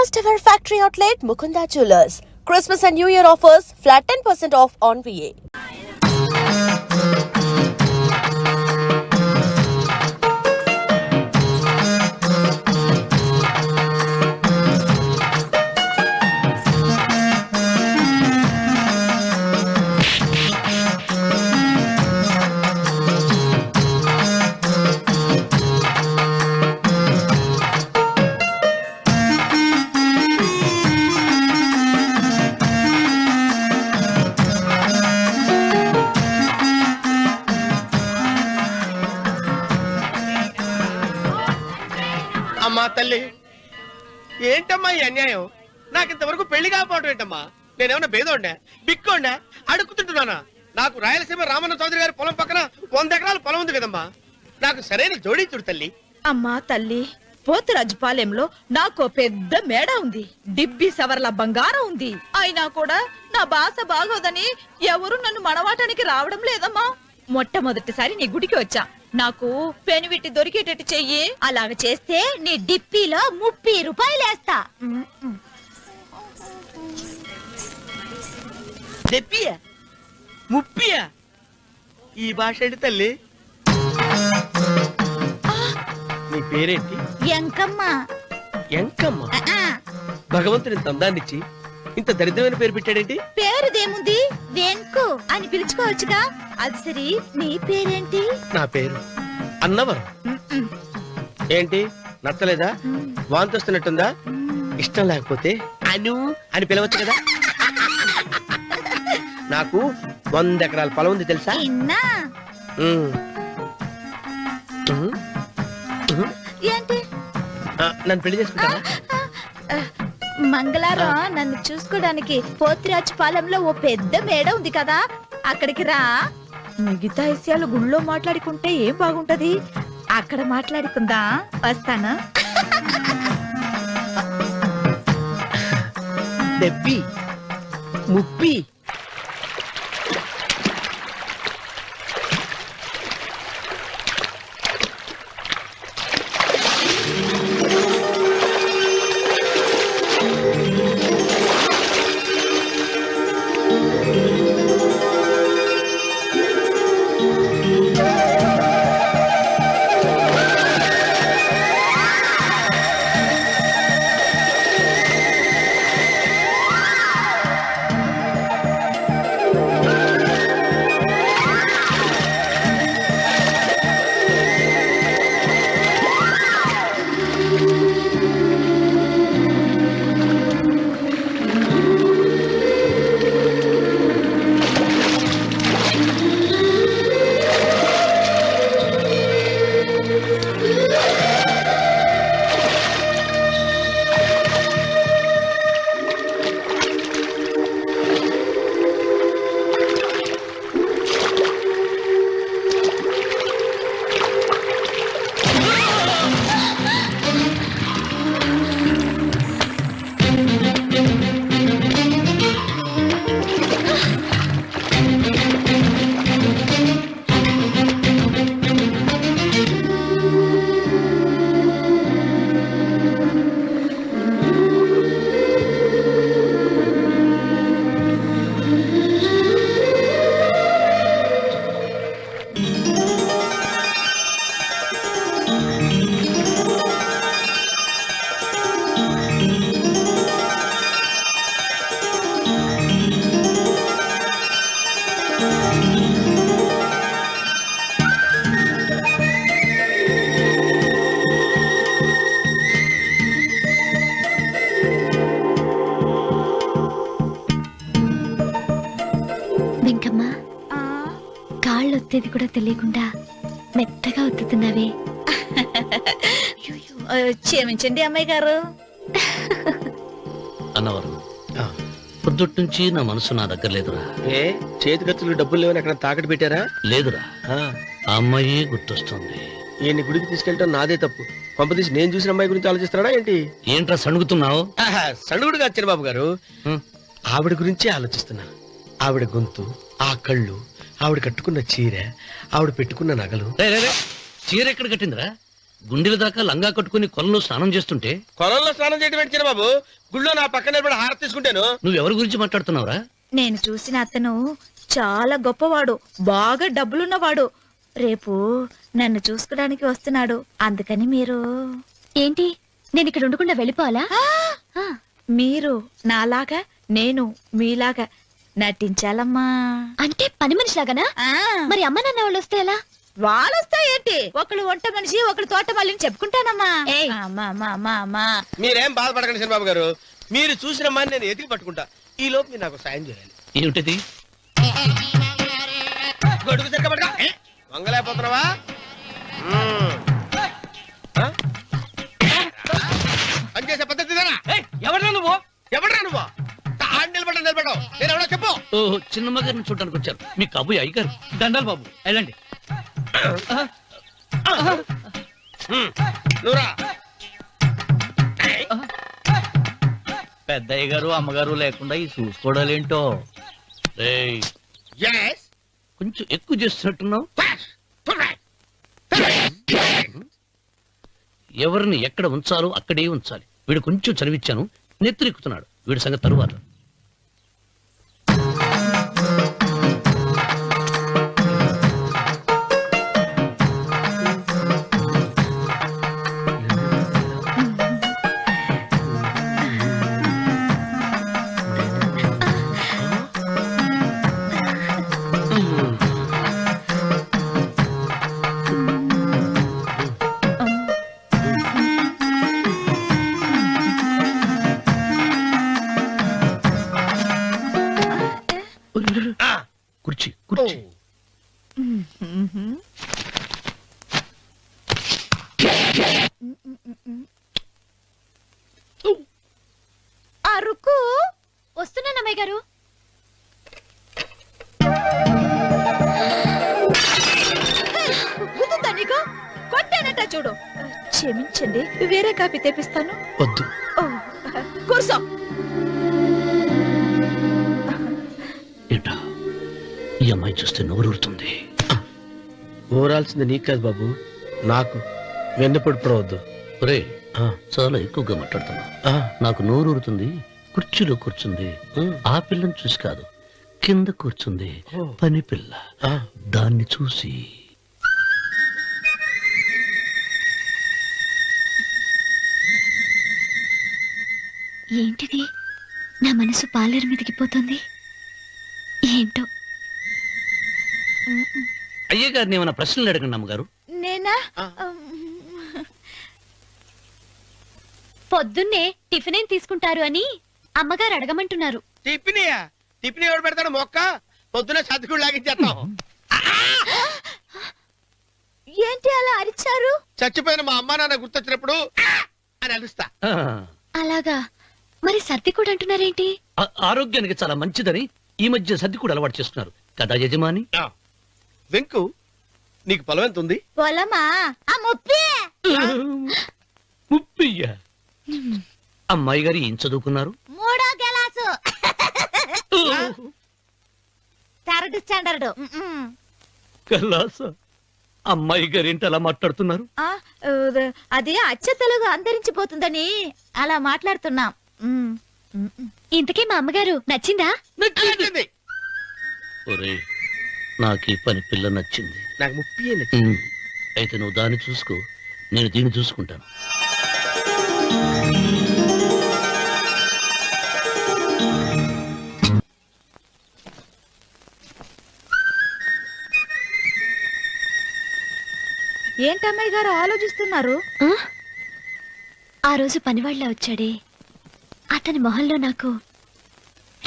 First ever factory outlet, Mukunda Jewelers. Christmas and New Year offers, flat 10% off on VA. అమ్మా తల్లి, ఏంటమ్మా ఈ అన్యాయం? నాకింతవరకు పెళ్లి కాకపోవడం ఏంటమ్మా? నేనేమన్నా బేదోండా, బిక్కోండా, అడుగుతుంటున్నానా? నాకు రాయలసీమ రామన్న చౌదరి గారి పొలం పక్కన 100 ఎకరాల పొలం ఉంది కదమ్మా. నాకు సరైన జోడీ చూడు తల్లి. అమ్మా తల్లి, పోతురాజుపాలెంలో నాకు పెద్ద మేడ ఉంది, డిబ్బి సవర్ల బంగారం ఉంది. అయినా కూడా నా భాష బాగోదని ఎవరు నన్ను మనవాటానికి రావడం లేదమ్మా. మొట్టమొదటిసారి నీ గుడికి వచ్చా, నాకు పెనువిట్టి దొరికేటట్టు చెయ్యి. అలాగ చేస్తే నీ డిప్పిలో 30 రూపాయలు వేస్తా. చెప్పియా 30? ఈ భాష ఏంటి తల్లి? నీ పేరేంటి? ఎంకమ్మ. ఎంకమ్మ? భగవంతుని తందాన్నిచ్చి ఇంత దరిద్రమైన పేరు పెట్టాడేంటి? పేరుదేముంది, వెంకు అని పిలుచుకోవచ్చుగా. అది సరి, నీ పేరేంటి? నా పేరు అన్నవరం. ఏంటి నచ్చలేదా? వాంతి వస్తున్నట్టుందా? ఇష్టం లేకపోతే అను అని పిలవచ్చు కదా. నాకు 100 ఎకరాల పొలం ఉంది తెలుసా? ఏంటి? నన్ను పెళ్లి చేసుకుంటావా? మంగళారం నన్ను చూసుకోవడానికి పోతురాజుపాలెంలో ఓ పెద్ద మేడ ఉంది కదా, అక్కడికి రా. మిగతా విషయాలు గుళ్ళో మాట్లాడుకుంటే ఏం బాగుంటది, అక్కడ మాట్లాడుకుందా. వస్తాను. దెబ్బి ముప్పి. వెంకమ్మ, కాళ్ళు ఒత్తేది కూడా తెలియకుండా మెత్తగా ఒత్తుతున్నావే. క్షమించండి అమ్మాయి గారు. అన్నవరం, పొద్దుటి నుంచి నా మనసు నా దగ్గర లేదురా. ఏ చేతి ఖర్చులు డబ్బులు లేవని అక్కడ తాకట్టు పెట్టారా? లేదురా, ఆ అమ్మాయి గుర్తొస్తుంది. ఈయన్ని గుడికి తీసుకెళ్ళటం నాదే తప్పు. పంపదీసి నేను చూసిన అమ్మాయి గురించి ఆలోచిస్తున్నాడా ఏంటి? ఏంట్రా సణుగుతున్నావు? సణుగుడు కాదు చిన్నబాబు గారు, ఆవిడ గురించి ఆలోచిస్తున్నా. ఆవిడ గొంతు, ఆ కళ్ళు, ఆవిడ కట్టుకున్న చీర, ఆవిడ పెట్టుకున్న నగలు. చీర ఎక్కడ కట్టిందిరా? గుండెల దాకా లంగా కట్టుకుని కొలంలో స్నానం చేస్తుంటే కొలంలో స్నానం చేయడం ఏంటి చిన్నబాబు? గుళ్ళో నా పక్కన నిలబడి హారతి తీసుకుంటాను. నువ్వెవరి గురించి మాట్లాడుతున్నావురా? నేను చూసిన అతను చాలా గొప్పవాడు, బాగా డబ్బులున్నవాడు. రేపు నన్ను చూసుకోడానికి వస్తున్నాడు. అందుకని మీరు ఏంటి నేను ఇక్కడ ఉండకుండా వెళ్ళిపోవాలా? ఆ, మీరు నాలాగా నేను మీలాగా నటించాలమ్మా. అంటే పని మనిషిలాగానా? ఆ, మరి అమ్మ నాన్న వాళ్ళు వస్తే ఎలా? వాళ్ళొస్తా ఏంటి? ఒకళ్ళు వంట మనిషి, ఒకళ్ళు తోట మళ్ళీ చెప్పుకుంటానమ్మా. అమ్మా అమ్మా అమ్మా అమ్మా. మీరేం బాధపడకండి చిన్నబాబు గారు. మీరు చూసిన అమ్మాయిని నేను ఎతికి పట్టుకుంటా. ఈ లోపు మీరు నాకు సాయం చేయాలి. ఏమిటది? గొడుగు చెక్క పట్టుకో. వంగలేకపోతున్నావా? పనిచేసే పద్ధతి ఎవడరా నువ్వు? నిలబడ్డావు నేను ఎవడో చెప్పు. ఓహో, చిన్నమ్మ గారిని చూడడానికి వచ్చారు. మీ కాబోయే అయ్యగారు. దండాలు బాబు, వెళ్ళండి. నువ్వురా. పెద్దయ్య గారు అమ్మగారు లేకుండా ఈ చూసుకోవడాలేంటో. రేయ్, Yes. కొంచెం ఎక్కువ చేస్తున్నట్టున్నావు. ఎవరిని ఎక్కడ ఉంచాలో అక్కడే ఉంచాలి. వీడు కొంచెం చదివిచ్చాను, నెత్తిరెక్కుతున్నాడు. వీడి సంగతి తరువాత. కుర్చీ కుర్చీ. అరుకు వస్తున్నాను అమ్మాయి గారు. గుర్తుందా నీకు? కొట్టానట చూడు. క్షమించండి, వేరే కాపీ తెప్పిస్తాను. వద్దు. ఓ, కూర్చో. ఏంటా ఈ అమ్మాయి చూస్తే నోరూరుతుంది. ఊరాల్సింది నీకు కాదు బాబు, నాకు. వెన్నపడి పడవద్దు. ఒరే, చాలా ఎక్కువగా మాట్లాడుతున్నా. నాకు నోరూరుతుంది. కుర్చీలో కూర్చుంది. ఆ పిల్లని చూసి కాదు, కింద కూర్చుంది పని పిల్ల. దాన్ని చూసి ఏంటిది? నా మనసు పాలేరు మీదకి పోతుంది. ఏంటో. అయ్యగారిని ఏమైనా ప్రశ్నలు అడగండి అమ్మగారు. నేనా? పొద్దున్నే టిఫిన్ ఏం తీసుకుంటారు అని అమ్మగారు అడగమంటున్నారు. టిఫినియా? టిఫిన్ ఎవడు పెడతాడు? మొక్క పొద్దున సర్దుకుడు లాగించేస్తాం. ఏంటి అలా అరిచారు? చచ్చిపోయిన మా అమ్మ నాన్న గుర్తొచ్చినప్పుడు అని అలుస్తా. అలాగా? మరి సర్ది కూడా అంటున్నారేంటి? ఆరోగ్యానికి చాలా మంచిదని ఈ మధ్య సర్ది కూడా అలవాటు చేస్తున్నారు కదా యజమాని. వెంకు, నీకు పొలం ఎంత ఉంది? పొలమా? ఆ ముప్పి. ముప్పయ్య. అమ్మాయి గారు ఏం చదువుకున్నారు? 3వ క్లాసు, 3rd స్టాండర్డ్. కలాస. అమ్మాయి గారు ఏంటి అలా మాట్లాడుతున్నారు? అది అచ్చ తెలుగు అంతరించిపోతుందని అలా మాట్లాడుతున్నాం. ఇంతకీ మా అమ్మగారు నచ్చిందా? నచ్చింది. ఒరే, నాకు ఈ పని పిల్ల నచ్చింది. నాకు ముప్పి నచ్చింది. అయితే నువ్వు దాన్ని చూసుకో, నేను దీన్ని చూసుకుంటాను. ఏంటమ్మాయి గారు ఆలోచిస్తున్నారు? ఆ రోజు పనివాళ్ళ వచ్చాడే, అతని మొహంలో నాకు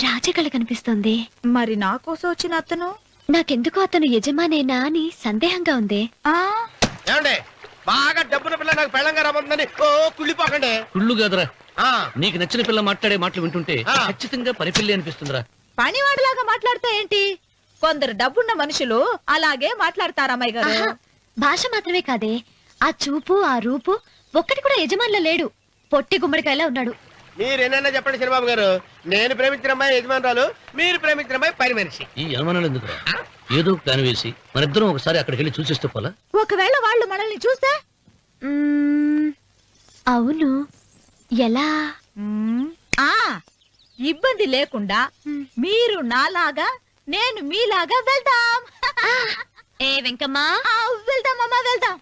రాజకళ కనిపిస్తోంది. మరి నా కోసం వచ్చిన అతను? నాకెందుకు అతను యజమానేనా అని సందేహంగా ఉంది. ఏమండి, బాగా డబ్బున పిల్ల నాకు పెళ్ళంగా రాబోతుందని ఓ కుళ్ళిపోకండి. కుళ్ళు కాదురా, నీకు నచ్చిన పిల్ల మాట్లాడే మాటలు వింటుంటే ఖచ్చితంగా పని పిల్లి అనిపిస్తుందిరా. పనివాడిలాగా మాట్లాడతా ఏంటి? కొందరు డబ్బున్న మనుషులు అలాగే మాట్లాడతారమ్మాయి గారు. ఆహా, భాష మాత్రమే కాదే, ఆ చూపు ఆ రూపు ఒక్కటి కూడా యజమానిలో లేడు. పొట్టి గుమ్మడికాయలా ఉన్నాడు. మీరేనన్నా చెప్పండి చంద్రబాబు గారు, నేను ప్రేమించిన అమ్మాయి యజమానురాలు, మీరు ప్రేమించిన అమ్మాయి పని మనిషి. ఈ అనుమానాలు ఎందుకురా? ఏదో ప్లాన్ వేసి మనిద్దరం ఒకసారి అక్కడికి వెళ్ళి చూసేస్తూ పోలా. ఒకవేళ వాళ్ళు మనల్ని చూస్తే అవును, ఎలా? ఆ ఇబ్బంది లేకుండా మీరు నాలాగా నేను మీలాగా వెళ్దాం. ఏ వెంకమ్మా, వెళ్దాం అమ్మా, వెళ్దాం.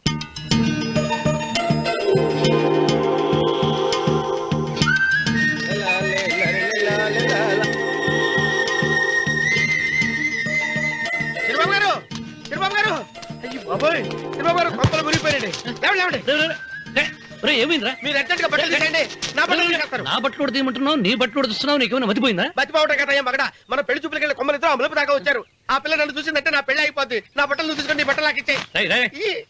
చిరబాబు గారు, చిరబాబు గారు, అయ్యి బాబోయ్, చిరబాబు గారు కొంపలు మునిగిపోయారండి. లేవండి, లేవండి. ఏమైందిరా? మీరు అర్జెంట్ గా బట్టలు తీసేయండి. నా బట్టలు తీసేస్తారు. నా బట్టలు ఉడతీయమంటున్నావు, నీ బట్టలు ఉడుతున్నావు, నీకేమైనా మతిపోయిందా? బతిపావటం కదా ఏం మగడ. మన పెళ్లి చూపులకి వెళ్ళి కొమ్మలు ఇద్దరు అమలుపు దాకా వచ్చారు. ఆ పిల్ల నన్ను చూసిందంటే నా పెళ్లి అయిపోద్ది. నా బట్టలు నువ్వు తీసుకొని నీ బట్టలు నాకు ఇచ్చేయి.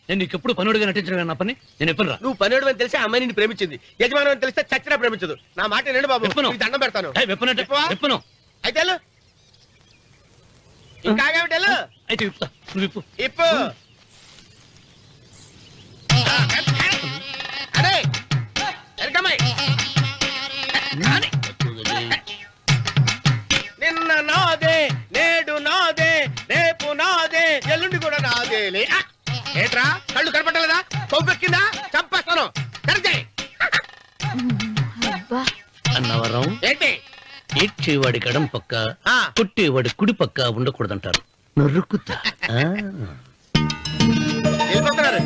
నేను నీకు ఎప్పుడు పనుడిగా నటించడం నా పని. నేను ఎప్పుడు రా? నువ్వు పనివాడు అని తెలిసి ఆ అమ్మాయి నిన్ను ప్రేమించింది. యజమాని అని తెలిస్తే చచ్చినా ప్రేమించదు. నా మాట వినండి బాబు, విప్పను. నీకు దండం పెడతాను. విప్పవా? విప్పను. అయితే వెళ్ళు. ఇంకా ఆగావిటి వెళ్ళు. అయితే విప్పుతా, నువ్వు విప్పు. ఇప్పు. అరే ఎరకమ్మాయి. నిన్న నాదే, నేడు నాదే, రేపు నాదే, ఎల్లుండి కూడా నాదేలే. ఏట్రా కళ్ళు కనపట్టలేదా? కొవ్వెక్కిందా? చంపేస్తాను. కరెక్టే. అన్నవరం ఏంటి? ఏడ్చేవాడి గడం పక్క, ఆ. కొట్టేవాడి కుడి పక్క ఉండకూడదంటారు. నరుకుతా. వెళ్ళిపోతున్నారు.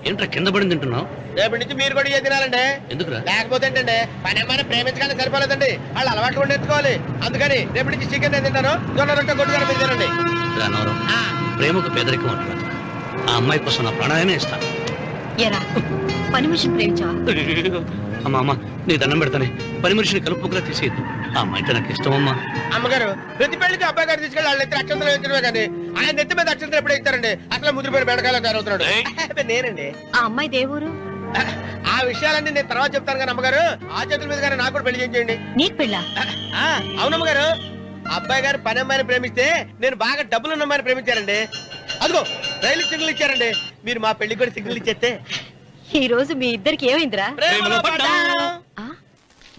ఏంట్రా కింద పడింది తింటున్నావు? రేపటి నుంచి మీరు కూడా ఇదే తినాలండి. ఎందుకురా? లేకపోతే ఏంటండి, పని అమ్మాయిని ప్రేమించగానే సరిపోలేదండి, వాళ్ళు అలవాట్లు కూడా నేర్చుకోవాలి. అందుకని రేపటి నుంచి చికెన్ నేను తింటాను, జొన్న రొట్టె కొట్టుగా మీరు తినండి. అన్నవరం, ప్రేమకు పేదరికం అంటారు. ఆ అమ్మాయి కోసం నా ప్రాణాయమే ఇస్తాను. ఎరా పని మనిషిని ప్రేమించావా? అమ్మా అమ్మ, నీ దండం పెడతానే, పని మనిషిని కలుపుకులా తీసేయద్దు. ఆ అమ్మాయి అంటే నాకు ఇష్టం అమ్మా. అమ్మగారు, ప్రతి పెళ్లికి అబ్బాయి గారు తీసుకెళ్ళి వాళ్ళ ఇద్దరు అక్షంతలు వేయించడమే కానీ ఆయన నెత్తి మీద అక్షంతలు ఎప్పుడే ఇస్తారండి. అసలు ముదిరిపోయిన బెడకాయలు తయారవుతున్నాడు. నేనండి. ఆ అమ్మాయి దేవురు ఆ విషయాలన్నీ నేను తర్వాత చెప్తాను కానీ అమ్మగారు, ఆ చేతుల మీద కానీ నాకు కూడా పెళ్లి చేయండి. నీకు పెళ్ళా? అవునమ్మగారు, అబ్బాయి గారు పని అమ్మాయిని ప్రేమిస్తే నేను బాగా డబ్బులున్న అమ్మాయిని ప్రేమించారండి. అదిగో రైలు సిగ్నల్ ఇచ్చారండి. మీరు మా పెళ్లికి కూడా సిగ్నల్ ఇచ్చేస్తే. ఈ రోజు మీ ఇద్దరికి ఏమైందిరా?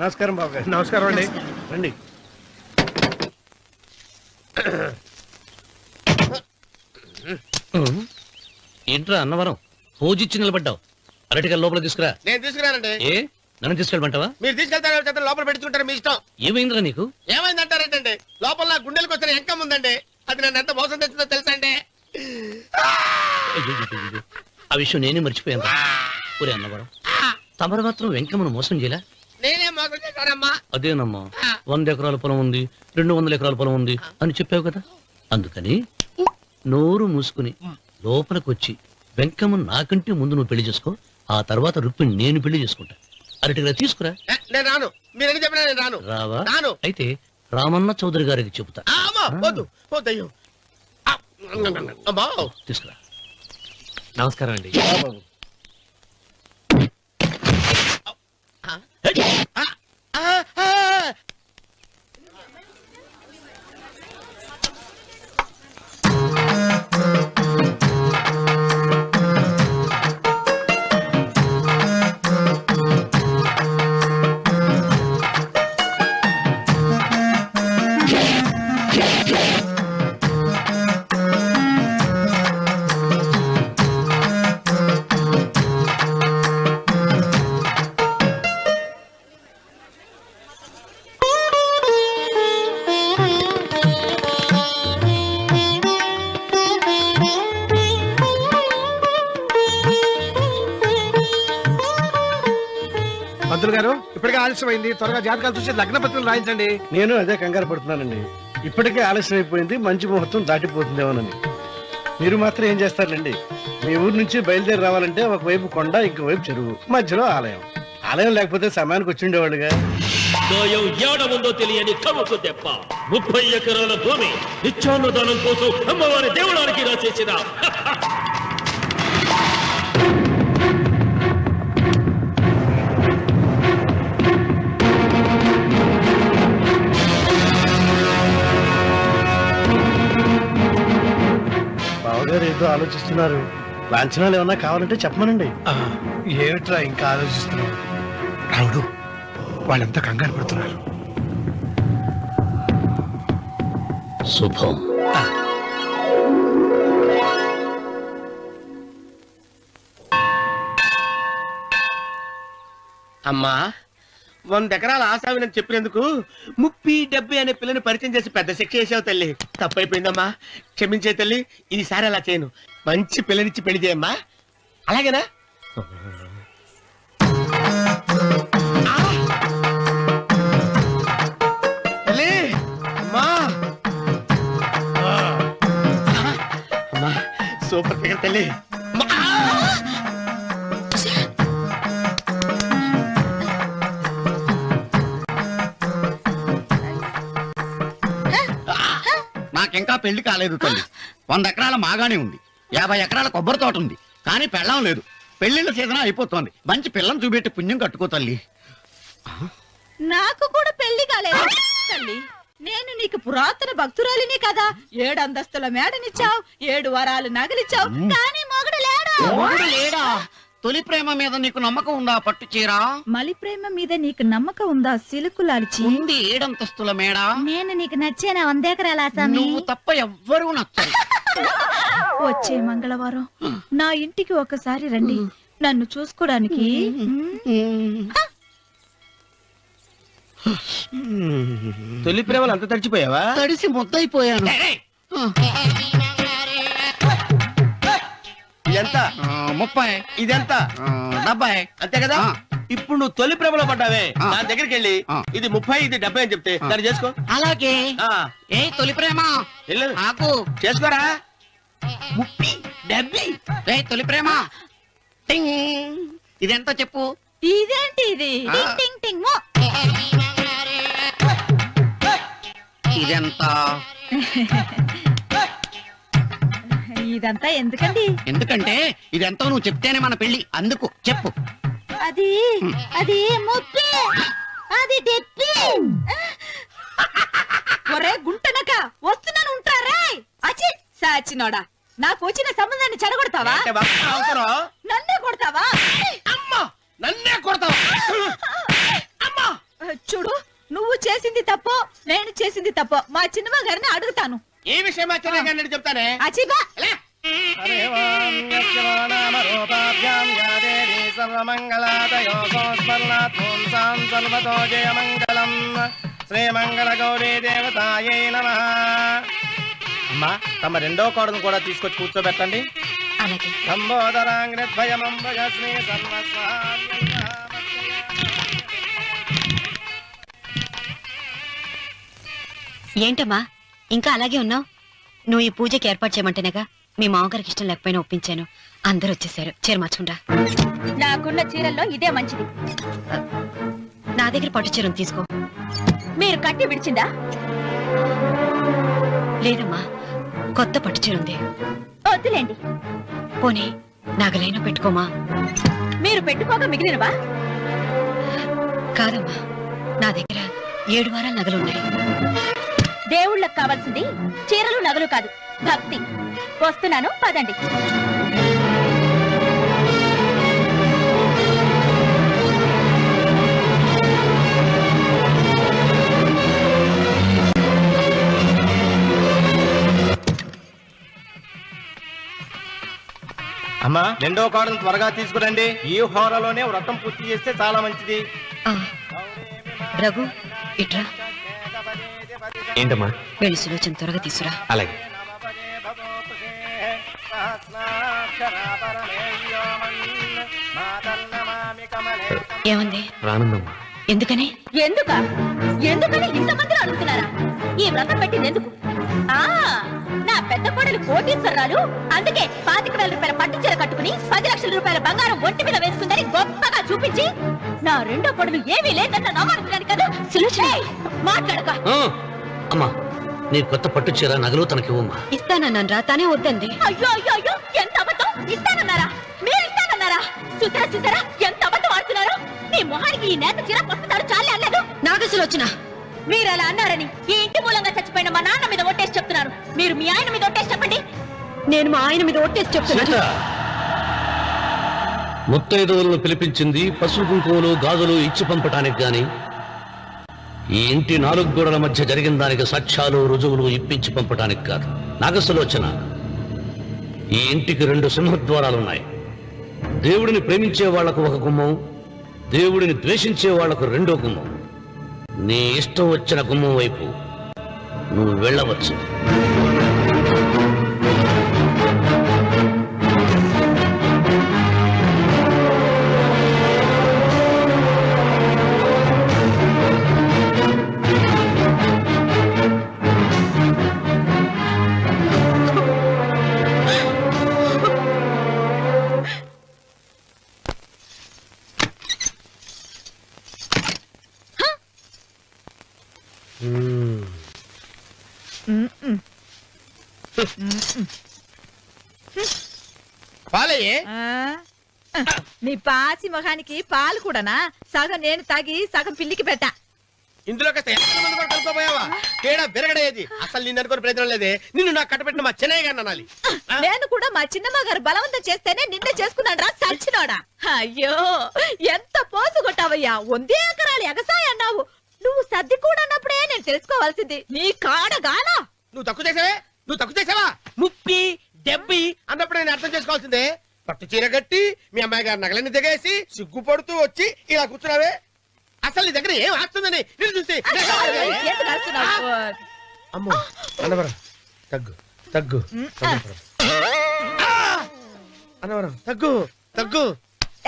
నమస్కారం బాబు గారు. నమస్కారం అండి. రండి. ఏంట్రా అన్నవరం, పూజిచ్చి నిలబడ్డావు? అరటిగా లోపల తీసుకురా. నేను తీసుకురానండి. ఏ నన్ను తీసుకెళ్ళమంటావా? మీరు తీసుకెళ్తారు, లోపల పెట్టుకుంటారు, మీ ఇష్టం. ఏమైందిరా నీకు? ఏమైందంటారేంటండి, లోపల నా గుండెలకు వచ్చిన ఎంకం ఉందండి. అది నన్ను ఎంత మోసం తెచ్చిందో తెలుసా అండి. అయ్యో, ఆ విషయం నేనే మర్చిపోయాను. ఒరే అన్నవరం, తమరు మాత్రం వెంకమ్మను మోసం చేయలే? నేనే మోసం చేశానమ్మా. అదేనమ్మా, 100 ఎకరాల పొలం ఉంది, 200 ఎకరాల పొలం ఉంది అని చెప్పావు కదా. అందుకని నోరు మూసుకుని లోపలికి వచ్చి వెంకమ్మను నాకంటే ముందు నువ్వు పెళ్లి చేసుకో. ఆ తర్వాత రుక్మిణి నేను పెళ్లి చేసుకుంటా. అరటిగా తీసుకురా. నేను రాను. మీరని చెప్పినా నేను రాను. రావా? రాను. అయితే రామన్న చౌదరి గారికి చెబుతా. వద్దు వద్దయ్యో. తీసుకురా. నమస్కారం అండి. పంతులు గారు, ఇప్పటికే ఆలస్యమైంది, త్వరగా జాతకాలు చూసి లగ్న పత్రికలు రాయించండి. నేను అదే కంగారు పడుతున్నానండి. ఇప్పటికే ఆలస్యం అయిపోయింది, మంచి ముహూర్తం దాటిపోతుందేమోనని. మీరు మాత్రం ఏం చేస్తారండి, మీ ఊరు నుంచి బయలుదేరి రావాలంటే ఒకవైపు కొండ, ఇంకోవైపు చెరువు, మధ్యలో ఆలయం. ఆలయం లేకపోతే సమయానికి వచ్చి ఉండేవాళ్ళుగా. ఏడముందో తెలియని కవుకు దెబ్బ 30 ఎకరాల భూమి నిత్యాన్నదానం కోసం అమ్మవారి దేవుడానికి రాసేసిన ఆలోచిస్తున్నారు? లాంఛనాలు ఏమన్నా కావాలంటే చెప్పమనండి. ఏమిట్రా ఇంకా ఆలోచిస్తున్నావు? రావుడు, వాళ్ళంతా కంగారు పడుతున్నారు. శుభం. అమ్మా 100 ఎకరాల ఆశావినని చెప్పినందుకు 30-70 అనే పిల్లని పరిచయం చేసి పెద్ద శిక్ష చేసావు తల్లి. తప్పైపోయిందమ్మా, క్షమించే తల్లి. ఈసారి అలా చేయను. మంచి పిల్లనిచ్చి పెళ్లి చేయమ్మా. అలాగేనా? తల్లి, అమ్మా. అమ్మా, సూపర్ ఫిగర్ తల్లి. నాకింకా పెళ్లి కాలేదు తల్లి. 100 ఎకరాల మాగానే ఉంది, 50 ఎకరాల కొబ్బరి తోట ఉంది, కానీ పెళ్ళం లేదు. పెళ్లిళ్ళ సీజన్ అయిపోతోంది. మంచి పిల్లని చూపెట్టి పుణ్యం కట్టుకో తల్లి. నాకు కూడా పెళ్లి కాలేదు తల్లి. నేను నీకు పురాతన భక్తురాలిని కదా. 7 అంతస్తుల మేడనిచ్చావు, 7 వరాలు నగలిచ్చావు, కానీ మొగుడు లేడు. మొగుడు లేడా? తొలి ప్రేమ మీద నీకు నమ్మకం ఉందా? పట్టు చీర. మలి ప్రేమ మీద నీకు నమ్మకం ఉందా? సిలుకులాల్చి ఉంది 7 అంతస్తుల మేడ. నేను నీకు నచ్చేనా 100 ఎకరాల ఆసామి? నువ్వు తప్ప ఎవ్వరూ నచ్చరు. వచ్చే మంగళవారం నా ఇంటికి ఒకసారి రండి, నన్ను చూసుకోడానికి. తొలి ప్రేమలు అంత తడిచిపోయావా? తడిసి ముద్దయిపోయాను. ఇదెంత? 30. ఇదెంత? 70. అంతే కదా. ఇప్పుడు నువ్వు తొలి ప్రేమలో పడ్డావే, దాని దగ్గరికి వెళ్ళి ఇది 30 ఇది 70 అని చెప్తే దాన్ని చేసుకో. అలాగే. ఏ తొలి ప్రేమ వెళ్ళు, నాకు చేసుకోరా. 30, 70. ఏ తొలి ప్రేమ టింగ్. ఇదెంత చెప్పు. ఇదేంటి ఇది? టింగ్ టింగ్ టింగ్ మో. ఇదెంత? ఇదంతా ఎందుకండి? ఎందుకంటే ఇదెంతో నువ్వు చెప్తేనే మన పెళ్లి. అందుకు చెప్పు. అది అది ముప్పి, అది డెప్పి. ఒరే గుంటనక, వస్తున్నాను ఉంటారా? అచి సాచినోడా, నాకు వచ్చిన సంబంధాన్ని చెడగొడతావా? అంటే బాగా అవసరం. నన్నే కొడతావా? అమ్మా, నన్నే కొడతావా? అమ్మా, చూడు, నువ్వు చేసింది తప్పో నేను చేసింది తప్పో మా చిన్నమ్మ గారిని అడుగుతాను. ఈ విషయం ఆశ్చర్యంగా చెప్తానే. అచిబా శ్రీమంగళ గౌరీ దేవతాయే నమః. అమ్మా, తమ రెండో కోడను కూడా తీసుకొచ్చి కూర్చోబెట్టండి. అలాగే. సంబోధరాంగ్రద్వయమంబగ శ్రీ ఏంటమ్మా ఇంకా అలాగే ఉన్నావు? నువ్వు ఈ పూజకి ఏర్పాటు చేయమంటేనేగా మీ మామగారికి ఇష్టం లేకపోయినా ఒప్పించాను. అందరూ వచ్చేసారు. చీర మార్చుకుంటా. నాకున్న చీరల్లో ఇదే మంచిది. నా దగ్గర పట్టు చీరను తీసుకో. మీరు కట్టి విడిచిందా? లేదమ్మా, కొత్త పట్టు చీర ఉంది. వద్దులేండి. పోనీ నాగలైనా పెట్టుకోమా. మీరు పెట్టుకోక మిగిలినవా? కాదమ్మా, నా దగ్గర 7 వారాల నగలున్నాయి. దేవుళ్ళకు కావాల్సింది చీరలు నగలు కాదు, భక్తి. వస్తున్నాను, పదండి. అమ్మా, రెండో కోడను త్వరగా తీసుకురండి. ఈ హోరలోనే వ్రతం పూర్తి చేస్తే చాలా మంచిది. రఘు, ఇట్రా. ఏంటమ్మా? వెళ్ళి సులోచన త్వరగా తీసురా. అలాగే. ఏమంది? రానుందమ్మా. ఎందుకని? ఎందుకని ఇంతమందిని అడుగుతున్నారా? ఈ వ్రతం పెట్టింది ఎందుకు? నా పెద్ద కోడలు కోటీశ్వరరాలు, అందుకే 25,000 రూపాయల పట్టు చీర కట్టుకుని 10 లక్షల రూపాయల బంగారం ఒంటి మీద వేసుకుందని గొప్పగా చూపించి, నా రెండో కోడలు ఏమీ లేదన్న నమ్మడుతున్నాను కదా. మాట్లాడక. అమ్మా, నీ కొత్త పట్టు చీర నగలు తనకివ్వమ్మా. ఇస్తానన్నాను రా, తానే వద్దంది. అయ్యో అయ్యో అయ్యో, ఎంత అబద్ధం! ఇస్తానన్నారా? మీరు ఇస్తానన్నారా? చూసారా చూసారా ఎంత అబద్ధం ఆడుతున్నారు? మీ మొహానికి ఈ నేత చీర వస్తున్నాడు చాలే అనలేదు. నాగసులోచన, మీరు అలా అన్నారని ఈ ఇంటి మూలంగా చచ్చిపోయిన మా నాన్న మీద ఒట్టేసి చెప్తున్నారు. మీరు మీ ఆయన మీద ఒట్టేసి చెప్పండి. నేను మా ఆయన మీద ఒట్టేసి చెప్తున్నాను. సీత, ముత్తైదువులను పిలిపించింది పసుపు కుంకుమలు గాజులు ఇచ్చి పంపటానికి గాని ఈ ఇంటి 4 గోడల మధ్య జరిగిన దానికి సాక్ష్యాలు రుజువులు ఇప్పించి పంపటానికి కాదు. నాగసులోచన, ఈ ఇంటికి 2 సింహద్వారాలున్నాయి. దేవుడిని ప్రేమించే వాళ్లకు ఒక గుమ్మం, దేవుడిని ద్వేషించే వాళ్లకు 2వ గుమ్మం. నీ ఇష్టం వచ్చిన గుమ్మం వైపు నువ్వు వెళ్ళవచ్చు. పాలయ్యే నీ పాసి మొహానికి పాలు కూడానా? సగం నేను తాగి సగం పిల్లికి పెట్టా. ఇందులో కాస్త ఎంతమంది కూడా కలుపుకోపోయావా? తేడా బెరగడేది. అసలు నిన్ను అనుకునే ప్రయత్నం లేదే. నిన్ను నాకు కట్టబెట్టిన మా చెన్నయ్య గారిని అనాలి. నేను కూడా మా చిన్నమ్మ గారు బలవంతం చేస్తేనే నిన్నే చేసుకున్నాడు రా సచ్చినోడా. అయ్యో ఎంత పోసు కొట్టావయ్యా. 100 ఎకరాలు ఎగసాయ అన్నావు. నువ్వు సర్ది కూడా అన్నప్పుడే నేను తెలుసుకోవాల్సింది. నీ కాడగానా? నువ్వు తక్కువ చేసావా? 30, 70 అన్నప్పుడు నేను అర్థం చేసుకోవాల్సిందే. పట్టు చీర కట్టి మీ అమ్మాయి గారు నగలన్నీ దిగేసి సిగ్గుపడుతూ వచ్చి ఇలా కూర్చున్నావే. అసలు నీ దగ్గర ఏం ఆస్తుందని నేను చూసి అమ్మో అన్నవరం తగ్గు అన్నవరం తగ్గు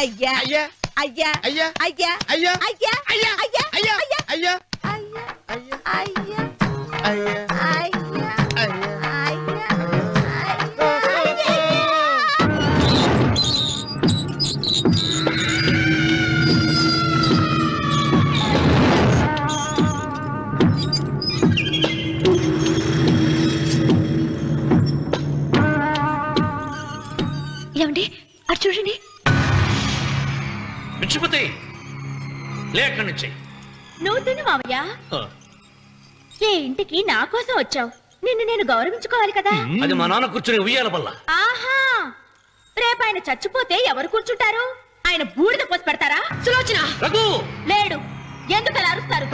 అయ్యా అయ్యా అయ్యా అయ్యా అయ్యా అయ్యా అయ్యా అయ్యా అయ్యా అయ్యా అయ్యా అయ్యా అయ్యా అయ్యా అయ్యా అయ్యా ఏమండి అటు చూడండి. విచ్చిపోతే లేక నుంచి నువ్వు తిను మావయ్య. ఏ ఇంటికి నా కోసం వచ్చావు. నిన్ను నేను గౌరవించుకోవాలి కదా. అది మా నాన్న కూర్చుని ఉయ్యాల వల్ల. ఆహా, రేపు ఆయన చచ్చిపోతే ఎవరు కూర్చుంటారు? ఆయన బూడిద పోసి పెడతారా? సులోచన రఘు లేడు. ఎందుకు అలా అరుస్తారు?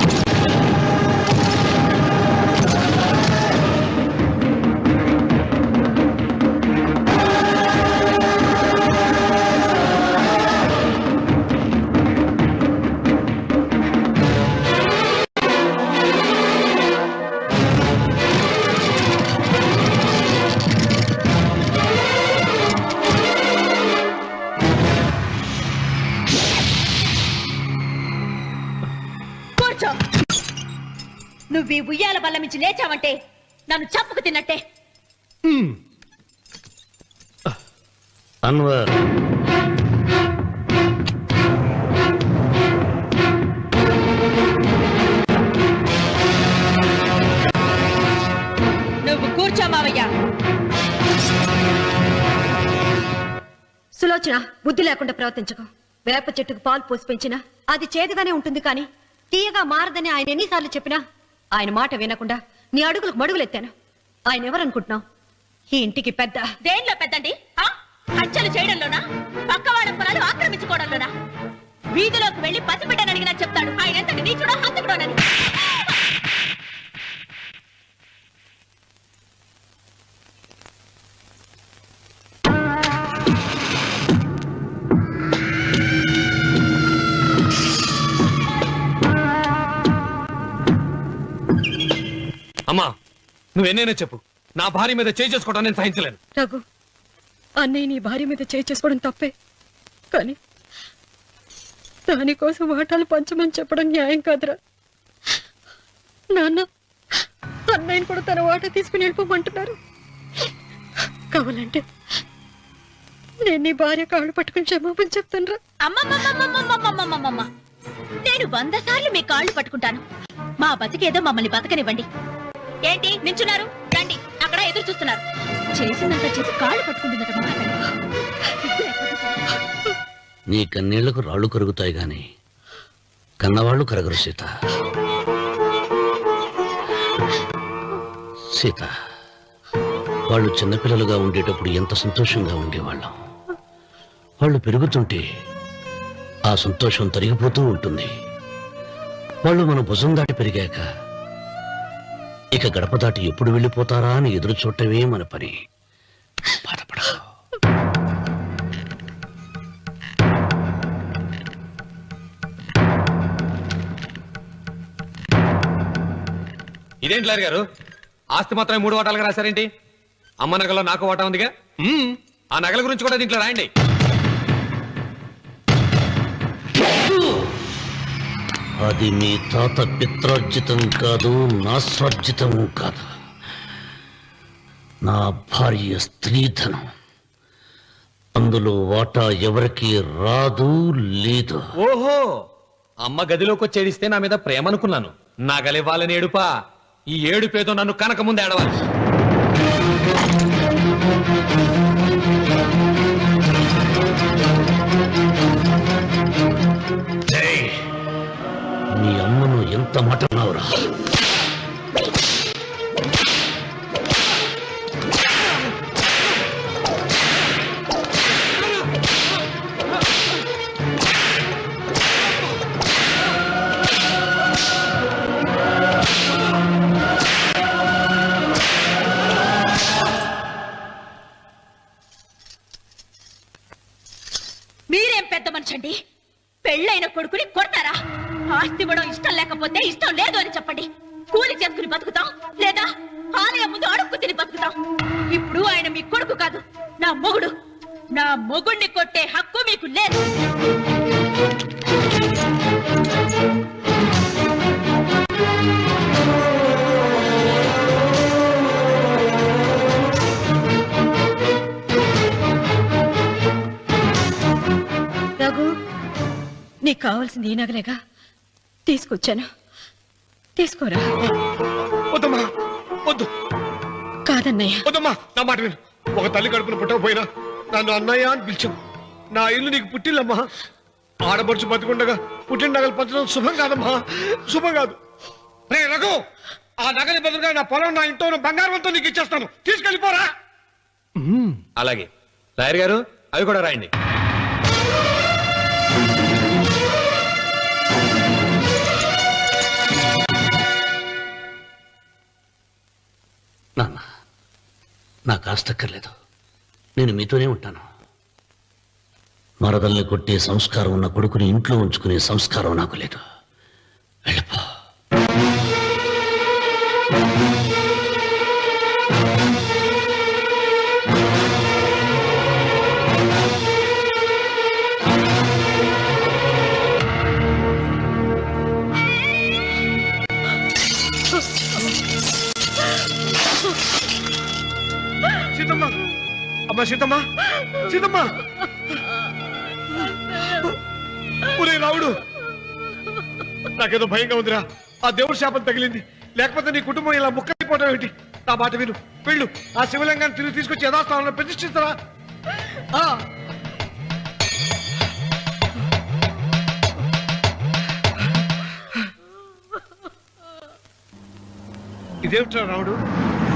నువ్వు ఈ ఉయ్యాల బల్ల మించి లేచావంటే నన్ను చంపుకు తిన్నట్టే. అన్వర్ నువ్వు కూర్చో మావయ్య. సులోచన, బుద్ధి లేకుండా ప్రవర్తించకు. వేప చెట్టుకు పాలు పోసి పెంచినా అది చేదుగానే ఉంటుంది, కానీ తీయగా మారదని ఆయన ఎన్నిసార్లు చెప్పినా ఆయన మాట వినకుండా నీ అడుగులకు మడుగులెత్తాను. ఆయన ఎవరనుకుంటున్నావు? ఈ ఇంటికి పెద్ద. దేనిలో పెద్దండి? హత్యలు చేయడంలోనా? పక్కవాడ పొలాలు ఆక్రమించుకోవడంలోనా? వీధిలోకి వెళ్లి పసిబిడ్డని అడిగినా చెప్తాడు ఆయన ఎంతటి నీచుడో హంతకుడోనని. అమ్మా, నువ్వెన్నైనా చెప్పు, నా భార్య మీద చేయి చేసుకోవడం నేను సహించలేను. రఘు, అన్నయ్య నీ భార్య మీద చేయి చేసుకోవడం తప్పే, కానీ దానికోసం వాటాలు పంచమని చెప్పడం న్యాయం కాదురా. నాన్న అన్నయ్యని కూడా తన వాటా తీసుకుని వెళ్ళిపోమంటున్నారు. కావాలంటే నేను నీ భార్య కాళ్ళు పట్టుకుని క్షమాపణ చెప్తాను రా. అమ్మమ్మమ్మమ్మమ్మమ్మమ్మమ్మమ్మ, నేను 100 సార్లు మీ కాళ్ళు పట్టుకుంటాను. మా బతికేదో మమ్మల్ని బతకనివ్వండి. ఏంటి నించున్నారు? రండి, అక్కడ ఎదురు చూస్తున్నారు. చేసిందంతా చేసి కాళ్ళు పట్టుకుంటుందట మా నీ కన్నీళ్లకు రాళ్లు కరుగుతాయి గాని కన్నవాళ్లు కరగరు సీత. సీత, వాళ్ళు చిన్నపిల్లలుగా ఉండేటప్పుడు ఎంత సంతోషంగా ఉండేవాళ్ళం. వాళ్ళు పెరుగుతుంటే ఆ సంతోషం తరిగిపోతూ ఉంటుంది. వాళ్ళు మన భుజం దాటి పెరిగాక ఇక గడప దాటి ఎప్పుడు వెళ్ళిపోతారా అని ఎదురు చూడటమే మన పని. బాధపడ. ఇదేంటి లాయర్ గారు, ఆస్తి మాత్రమే 3 వాటాలుగా రాశారేంటి? అమ్మ నగలో నాకు వాటా ఉందిగా. ఆ నగల గురించి కూడా దీంట్లో రాయండి. అది మీ తాత పిత్రార్జితం కాదు, నా స్వార్జితం కాదు. నా భార్య స్త్రీధనం. అందులో వాటా ఎవరికి రాదు లేదు. ఓహో, అమ్మ గదిలోకి వచ్చేడిస్తే నా మీద ప్రేమ అనుకున్నాను. నగలివ్వాలని ఏడుపా. ఈ ఏడుపేదో నన్ను కనక ముందు ఏడవాలి. మీ అమ్మను ఎంత మాట అన్నావురా? మీరేం పెద్ద మనిషండి? పెళ్ళైన కొడుకుని కొడతారా? ఆస్తి ఇవ్వడం ఇష్టం లేకపోతే ఇష్టం లేదు అని చెప్పండి. కూలి చేసుకుని బతుకుతాం, లేదా ఆలయం ముందు అడుక్కు తిని బతుకుతాం. ఇప్పుడు ఆయన మీ కొడుకు కాదు, నా మొగుడు. నా మొగుడిని కొట్టే హక్కు మీకు లేదు. రఘు, నీకు కావాల్సింది ఈ నగలేగా, తీసుకొచ్చాను. తీసుకోరా. వద్దమ్మా, వద్దు. కాదన్నయ్య. వద్దమ్మా, నా మాట విను. ఒక తల్లి కడుపున పుట్టకపోయినా నన్ను అన్నయ్య అని పిలిచావు. నా ఇల్లు నీకు పుట్టిల్లమ్మా. ఆడబడుచు బతికుండగా పుట్టిన నగలు పంచడం శుభం కాదమ్మా, శుభం కాదు. రే రఘు, ఆ నగలి బదులుగా నా పొలం, నా ఇంట్లో బంగారంతో నీకు ఇచ్చేస్తాను. తీసుకెళ్ళిపోరా. అలాగే లాయర్ గారు, అవి కూడా రాయండి. నాన్న, నాకు ఆస్తక్కర్లేదు. నేను మీతోనే ఉంటాను. మరదల్ని కొట్టే సంస్కారం ఉన్న కొడుకుని ఇంట్లో ఉంచుకునే సంస్కారం నాకు లేదు. వెళ్ళిపో. సీతమ్మ, అమ్మ సీతమ్మ, సీతమ్మ. ఒరే రావుడు, నాకేదో భయంగా ఉందిరా. ఆ దేవుడి శాపం తగిలింది. లేకపోతే నీ కుటుంబం ఇలా ముక్కైపోవడం ఏంటి? నా మాట విను, వెళ్ళు. ఆ శివలింగాన్ని తిరిగి తీసుకొచ్చి యథాస్థానంలో ప్రతిష్ఠిస్తారా? ఇదేమిట్రా రావుడు,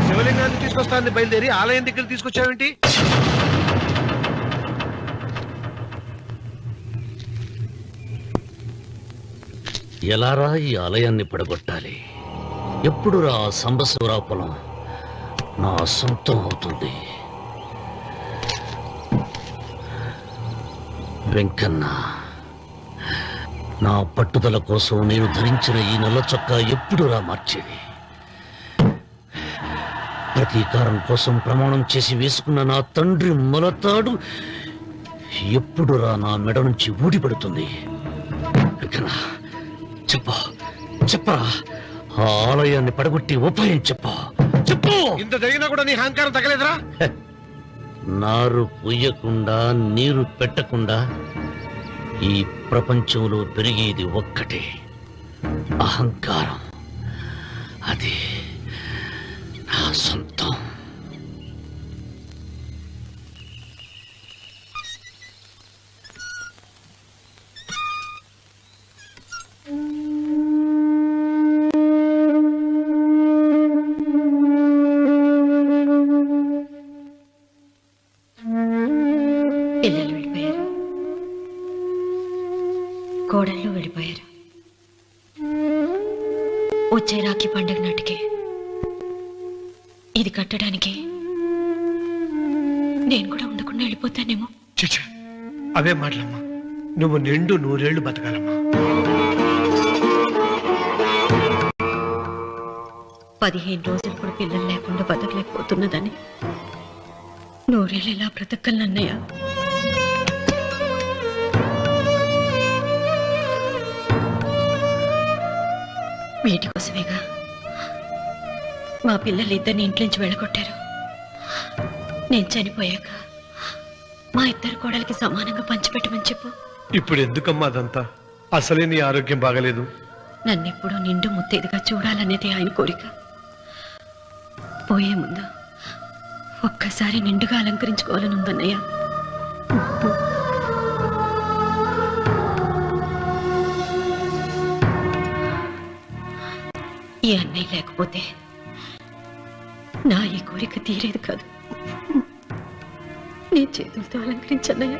శివలింగాన్ని తీసుకొస్తానని బయలుదేరి ఆలయం దగ్గర తీసుకొచ్చావేంటి? ఎలారా ఈ ఆలయాన్ని పడగొట్టాలి? ఎప్పుడురా సంబశివరావు పొలం నా సొంతం అవుతుంది? వెంకన్న, నా పట్టుదల కోసం నేను ధరించిన ఈ నల్ల చొక్కా ఎప్పుడురా మార్చేది? ప్రతీకారం కోసం ప్రమాణం చేసి వేసుకున్న నా తండ్రి మొలతాడు ఎప్పుడురా నా మెడ నుంచి ఊడిపడుతుంది? వెంకన్న, చెప్పా చెప్పరా, ఆ ఆలయాన్ని పడగొట్టి ఉపాయం చెప్పా, చెప్పు. ఇంత జరిగినా కూడా నీ అహంకారం తగ్గలేదురా? నారు పొయ్యకుండా నీరు పెట్టకుండా ఈ ప్రపంచంలో పెరిగేది ఒక్కటే, అహంకారం. అది నా సొంతం. కోడళ్ళు వెళ్ళిపోయారు. వచ్చే రాఖీ పండుగ నాటికి ఇది కట్టడానికి నేను కూడా ఉండకుండా వెళ్ళిపోతానేమో. చిచ్చా అవే మాటలమ్మా. నువ్వు నిండు 100 ఏళ్ళు బతకాలమ్మా. 15 రోజులు కూడా పిల్లలు లేకుండా బతకలేకపోతున్నదని 100 ఏళ్ళు ఎలా బ్రతకలన్నయ్య? వీటి కోసమేగా మా పిల్లలు ఇద్దరిని ఇంట్లోంచి వెళ్ళగొట్టారు. నేను చనిపోయాక మా ఇద్దరు కోడలికి సమానంగా పంచిపెట్టమని చెప్పు. ఇప్పుడు ఎందుకమ్మా అదంతా? అసలే నీ ఆరోగ్యం బాగలేదు. నన్నెప్పుడూ నిండు ముత్తేదిగా చూడాలనేది ఆయన కోరిక. పోయే ముందు ఒక్కసారి నిండుగా అలంకరించుకోవాలని ఉందన్నయ్య. ఈ అన్నయ్య లేకపోతే నా ఈ కోరిక తీరేది కాదు. నీ చేతులతో అలంకరించన్నయ్య.